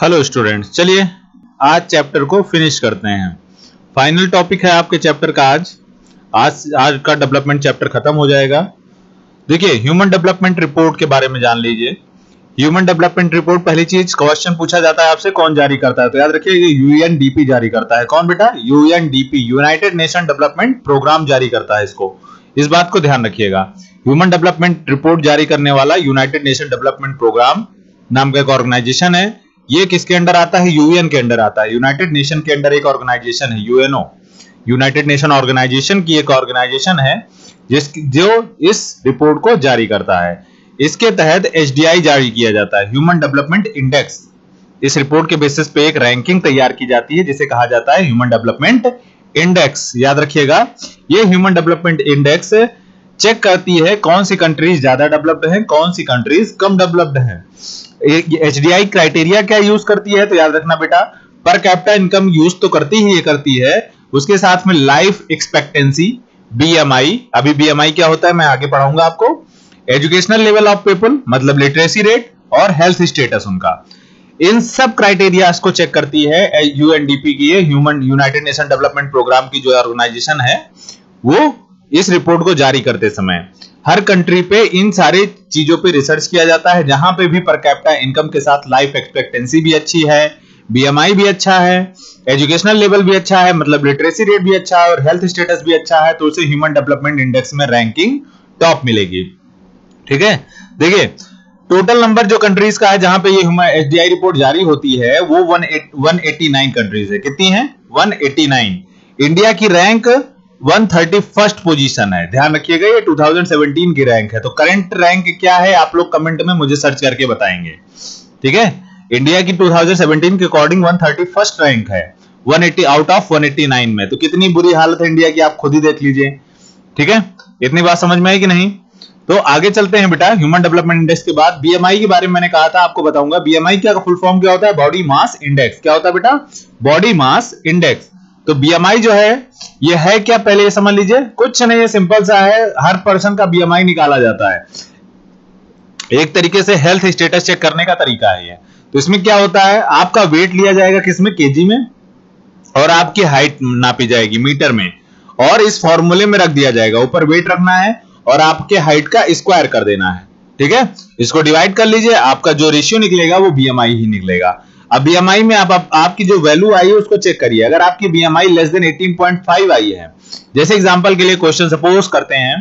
Hello students, चलिए आज chapter को फिनिश करते हैं। फाइनल टॉपिक है आपके चैप्टर का आज का डेवलपमेंट चैप्टर खत्म हो जाएगा। देखिए, ह्यूमन डेवलपमेंट रिपोर्ट के बारे में जान लीजिए। ह्यूमन डेवलपमेंट रिपोर्ट, पहली चीज क्वेश्चन पूछा जाता है आपसे, कौन जारी करता है? तो याद रखिए ये यूएनडीपी जारी करता है। कौन बेटा? UNDP, United Nation Development Programme जारी करता है इसको। इस बात को ध्यान रखिएगा। ह्यूमन डेवलपमेंट रिपोर्ट जारी करने वाला यूनाइटेड नेशन डेवलपमेंट प्रोग्राम नाम का एक ऑर्गेनाइजेशन है। ये किसके अंडर आता है? यूएन के अंडर आता है। यूनाइटेड नेशन के अंडर एक ऑर्गेनाइजेशन है यूएनओ, यूनाइटेड नेशन ऑर्गेनाइजेशन की एक ऑर्गेनाइजेशन है जो इस रिपोर्ट को जारी करता है। इसके तहत एचडीआई जारी किया जाता है, ह्यूमन डेवलपमेंट इंडेक्स। इस रिपोर्ट के बेसिस पे एक रैंकिंग तैयार की जाती है जिसे कहा जाता है ह्यूमन डेवलपमेंट इंडेक्स। याद रखिएगा, ये ह्यूमन डेवलपमेंट इंडेक्स चेक करती है कौन सी कंट्रीज ज्यादा डेवलप्ड है, कौन सी कंट्रीज कम डेवलप्ड है। एचडीआई क्राइटेरिया क्या यूज करती है? तो याद रखना बेटा, पर कैपिटा इनकम यूज तो करती ही करती है, उसके साथ में लाइफ एक्सपेक्टेंसी, बीएमआई। अभी बीएमआई क्या होता है मैं आगे पढ़ाऊंगा आपको। एजुकेशनल लेवल ऑफ पीपल मतलब लिटरेसी रेट और हेल्थ स्टेटस उनका। इन सब क्राइटेरिया को चेक करती है यूएनडीपी की, human United Nation Development Programme की जो ऑर्गेनाइजेशन है वो इस रिपोर्ट को जारी करते समय हर कंट्री पे इन सारे चीजों पे रिसर्च किया जाता है। जहां पे भी पर कैपिटा इनकम के साथ लाइफ एक्सपेक्टेंसी भी अच्छी है, बीएमआई भी अच्छा है, एजुकेशनल लेवल भी अच्छा है मतलब लिटरेसी रेट भी अच्छा है और हेल्थ स्टेटस भी अच्छा है, तो उसे ह्यूमन डेवलपमेंट इंडेक्स में रैंकिंग टॉप मिलेगी। ठीक है, देखिए टोटल नंबर जो कंट्रीज का है जहां पे ये एचडीआई रिपोर्ट जारी होती है वो 189 कंट्रीज है। कितनी है? 189। इंडिया की रैंक 131st पोजीशन है। ध्यान रखिएगा, ये 2017 की रैंक है। तो करंट रैंक क्या है आप लोग कमेंट में मुझे सर्च करके बताएंगे। ठीक है, इंडिया की 2017 के अकॉर्डिंग 131st रैंक है 180 आउट ऑफ 189 में। तो कितनी बुरी हालत है इंडिया की आप खुद ही देख लीजिए। ठीक है, इतनी बात समझ में आई कि नहीं? तो आगे चलते हैं बेटा। ह्यूमन डेवलपमेंट इंडेक्स के बाद बीएमआई के बारे में मैंने कहा था, आपको बताऊंगा। बीएमआई क्या फुल फॉर्म क्या होता है? Body mass index. क्या होता है बेटा? Body mass index. तो बीएमआई जो है ये है क्या, पहले ये समझ लीजिए। कुछ नहीं है, सिंपल सा है, हर पर्सन का बीएमआई निकाला जाता है। एक तरीके से हेल्थ स्टेटस चेक करने का तरीका है ये। तो इसमें क्या होता है, आपका वेट लिया जाएगा किसमें? केजी में, और आपकी हाइट नापी जाएगी मीटर में, और इस फॉर्मूले में रख दिया जाएगा। ऊपर वेट रखना है और आपके हाइट का स्क्वायर कर देना है। ठीक है, इसको डिवाइड कर लीजिए, आपका जो रेशियो निकलेगा वो बीएमआई ही निकलेगा। अब बीएमआई में आपकी जो वैल्यू आई है उसको चेक करिए। अगर आपकी बीएमआई लेस देन 18.5 आई है, जैसे एग्जांपल के लिए क्वेश्चन सपोज करते हैं,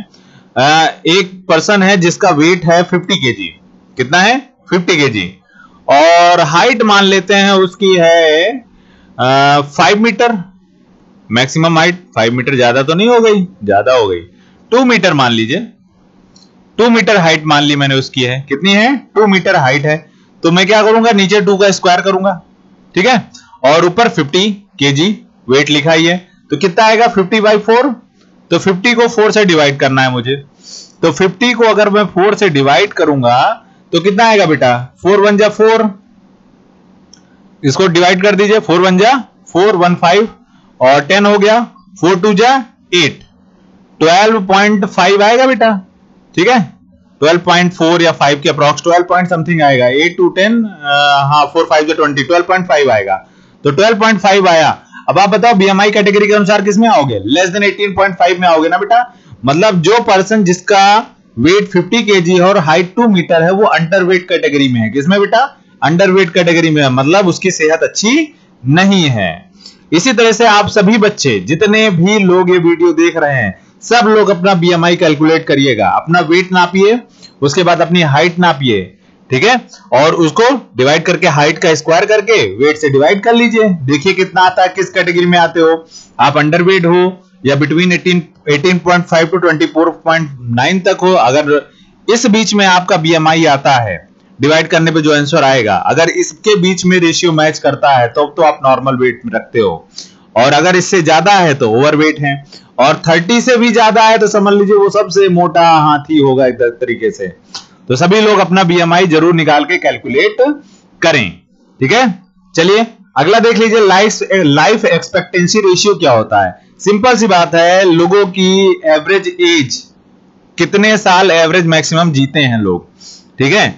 एक पर्सन है जिसका वेट है 50 केजी। कितना है? 50 केजी। और हाइट मान लेते हैं उसकी है 5 मीटर। मैक्सिमम हाइट 5 मीटर, ज्यादा तो नहीं हो गई? ज्यादा हो गई। 2 मीटर मान लीजिए, 2 मीटर हाइट मान ली मैंने उसकी है। कितनी है? 2 मीटर हाइट है। तो मैं क्या करूंगा, नीचे 2 का स्क्वायर करूंगा। ठीक है, और ऊपर 50 केजी वेट लिखा ही है। तो कितना आएगा? 50/4। तो 50 को 4 से डिवाइड करना है मुझे। तो 50 को अगर मैं 4 से डिवाइड करूंगा तो कितना आएगा बेटा? 4 1 जा 4। इसको डिवाइड कर दीजिए, 4 1 जा 4, 1 5 और 10 हो गया, 4 2 जा 8, 12.5 आएगा बेटा। ठीक है, 12.4 या 5 के अप्रॉक्स 12 पॉइंट समथिंग आएगा। 8 to 10 हाँ 4 5 जो 20, 12.5 आएगा। तो 12.5 आया। अब आप बताओ बीएमआई कैटेगरी के अनुसार किस में आओगे? लेस देन 18.5 में आओगे ना बेटा। मतलब जो पर्सन जिसका वेट 50 केजी और हाइट 2 मीटर है वो अंडरवेट कैटेगरी में है। किसमें बेटा? अंडरवेट कैटेगरी में है, मतलब उसकी सेहत अच्छी नहीं है। इसी तरह से आप सभी बच्चे जितने भी लोग ये वीडियो देख रहे हैं सब लोग अपना बीएमआई कैलकुलेट करिएगा। अपना वेट नापिए, उसके बाद अपनी हाइट नापिए। ठीक है, और उसको डिवाइड करके हाइट का स्क्वायर करके वेट से डिवाइड कर लीजिए। देखिए कितना आता है, किस कैटेगरी में आते हो आप, अंडरवेट हो या बिटवीन 18.5 to 24.9 तक हो। अगर इस बीच में आपका बीएमआई आता है, डिवाइड करने पे जो आंसर आएगा, अगर इसके बीच में रेशियो मैच करता है तो आप नॉर्मल वेट में रखते हो, और अगर इससे ज्यादा है तो ओवरवेट है, और 30 से भी ज्यादा है तो समझ लीजिए वो सबसे मोटा हाथी होगा एक तरीके से। तो सभी लोग अपना बीएमआई जरूर निकाल के कैलकुलेट करें। ठीक है, चलिए अगला देख लीजिए, लाइफ एक्सपेक्टेंसी रेशियो क्या होता है। सिंपल सी बात है, लोगों की एवरेज एज, कितने साल एवरेज मैक्सिमम जीते हैं लोग। ठीक है,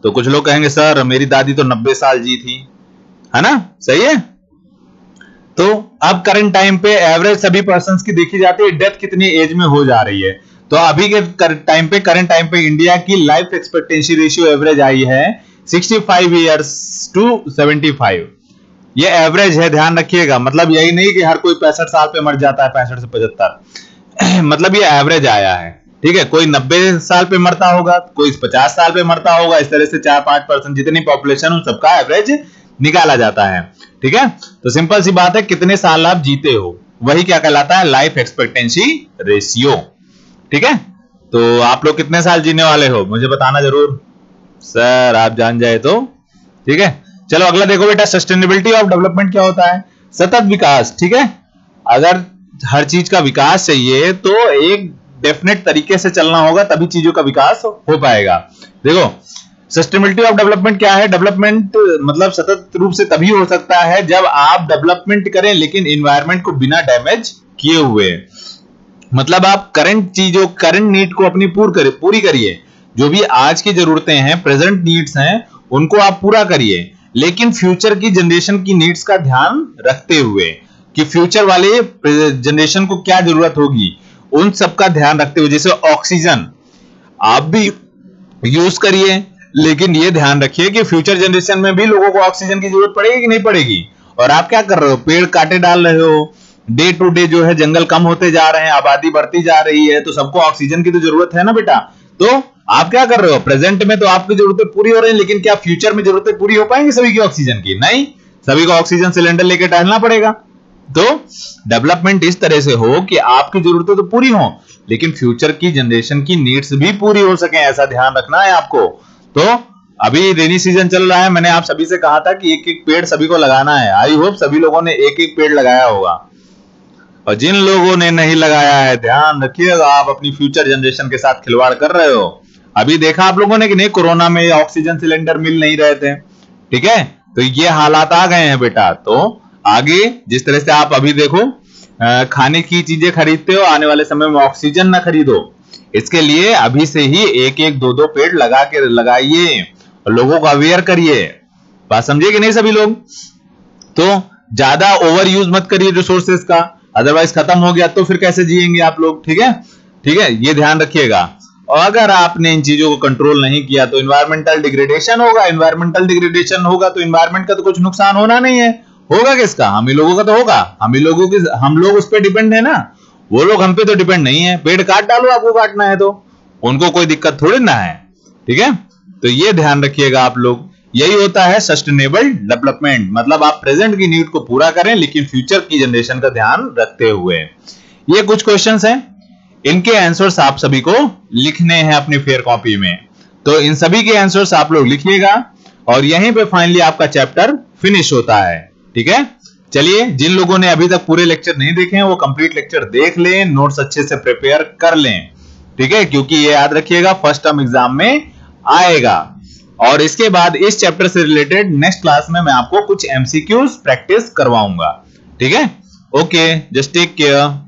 तो कुछ लोग कहेंगे सर मेरी दादी तो 90 साल जी थी, है ना, सही है। तो अब करंट टाइम पे एवरेज सभी पर्संस की देखी जाती है, डेथ कितनी एज में हो जा रही है। तो अभी के करंट टाइम पे इंडिया की लाइफ एक्सपेक्टेंसी रेशियो एवरेज आई है 65 इयर्स टू 75। ये एवरेज है, ध्यान रखिएगा। मतलब यही नहीं कि हर कोई 65 साल पे मर जाता है, 65 से 75 मतलब ये एवरेज आया है, ठीक है। कोई 90 साल पे मरता होगा, कोई 50 साल पे मरता होगा, इस तरह से 4-5% जितनी पॉपुलेशन उन सबका एवरेज निकाला जाता है, ठीक है। तो सिंपल सी बात है, कितने साल आप जीते हो वही क्या कहलाता है, लाइफ एक्सपेक्टेंसी रेशियो, ठीक है। तो आप लोग कितने साल जीने वाले हो मुझे बताना जरूर सर, आप जान जाए तो, ठीक है। चलो अगला देखो बेटा, सस्टेनेबिलिटी ऑफ डेवलपमेंट क्या होता है, सतत विकास, ठीक है। अगर हर चीज का विकास चाहिए तो एक डेफिनेट तरीके से चलना होगा, तभी चीजों का विकास हो पाएगा। देखो सस्टेनेबिलिटी ऑफ डेवलपमेंट क्या है, डेवलपमेंट मतलब सतत रूप से तभी हो सकता है जब आप डेवलपमेंट करें लेकिन एनवायरनमेंट को बिना डैमेज किए हुए। मतलब आप करंट नीड को अपनी पूरी करिए, जो भी आज की जरूरतें हैं, प्रेजेंट नीड्स हैं, उनको आप पूरा करिए, लेकिन फ्यूचर की जनरेशन की नीड्स का ध्यान रखते हुए कि फ्यूचर वाले जनरेशन को क्या जरूरत होगी, उन सब का ध्यान रखते हुए। जैसे ऑक्सीजन आप भी यूज करिए, लेकिन ये ध्यान रखिए कि फ्यूचर जनरेशन में भी लोगों को ऑक्सीजन की जरूरत पड़ेगी कि नहीं पड़ेगी। और आप क्या कर रहे हो, पेड़ काटे डाल रहे हो, डे टू डे जो है जंगल कम होते जा रहे हैं, आबादी बढ़ती जा रही है, तो सबको ऑक्सीजन की तो जरूरत है ना बेटा। तो आप क्या कर रहे हो, प्रेजेंट में तो आपकी जरूरतें पूरी हो रही है, लेकिन क्या फ्यूचर में जरूरतें पूरी हो पाएंगी सभी की ऑक्सीजन की? नहीं, सभी को ऑक्सीजन सिलेंडर लेके टहलना पड़ेगा। तो डेवलपमेंट इस तरह से हो कि आपकी जरूरतें तो पूरी हो, लेकिन फ्यूचर की जनरेशन की नीड्स भी पूरी हो सके, ऐसा ध्यान रखना है आपको। तो अभी रेनी सीजन चल रहा है, मैंने आप सभी से कहा था कि एक एक पेड़ सभी को लगाना है। आई होप सभी लोगों ने एक एक पेड़ लगाया होगा, और जिन लोगों ने नहीं लगाया है ध्यान रखिएगा, आप अपनी फ्यूचर जनरेशन के साथ खिलवाड़ कर रहे हो। अभी देखा आप लोगों ने कि नहीं, कोरोना में ऑक्सीजन सिलेंडर मिल नहीं रहे थे, ठीक है। तो ये हालात आ गए हैं बेटा। तो आगे जिस तरह से आप अभी देखो खाने की चीजें खरीदते हो, आने वाले समय में ऑक्सीजन ना खरीदो, इसके लिए अभी से ही एक एक दो दो पेड़ लगाइए और लोगों को अवेयर करिए। बात समझिए कि नहीं सभी लोग। तो ज्यादा ओवर यूज मत करिए रिसोर्सेज का, अदरवाइज खत्म हो गया तो फिर कैसे जिएंगे आप लोग, ठीक है, ठीक है, ये ध्यान रखिएगा। और अगर आपने इन चीजों को कंट्रोल नहीं किया तो इन्वायरमेंटल डिग्रेडेशन होगा, इन्वायरमेंटल डिग्रेडेशन होगा तो इन्वायरमेंट का तो कुछ नुकसान होना नहीं है, होगा किसका, हम ही लोगों का तो होगा। हम लोग उस पर डिपेंड है ना, वो लोग हम पे तो डिपेंड नहीं है। पेड़ काट डालो आपको काटना है तो, उनको कोई दिक्कत थोड़ी ना है, ठीक है। तो ये ध्यान रखिएगा आप लोग। यही होता है सस्टेनेबल डेवलपमेंट, मतलब आप प्रेजेंट की नीड को पूरा करें लेकिन फ्यूचर की जनरेशन का ध्यान रखते हुए। ये कुछ क्वेश्चंस हैं, इनके आंसर्स आप सभी को लिखने हैं अपनी फेयर कॉपी में। तो इन सभी के आंसर्स आप लोग लिखिएगा और यहीं पे फाइनली आपका चैप्टर फिनिश होता है, ठीक है। चलिए, जिन लोगों ने अभी तक पूरे लेक्चर नहीं देखे हैं वो कंप्लीट लेक्चर देख लें, नोट्स अच्छे से प्रिपेयर कर लें, ठीक है, क्योंकि ये याद रखिएगा फर्स्ट टर्म एग्जाम में आएगा। और इसके बाद इस चैप्टर से रिलेटेड नेक्स्ट क्लास में मैं आपको कुछ एमसीक्यूज प्रैक्टिस करवाऊंगा, ठीक है। Okay, just take care.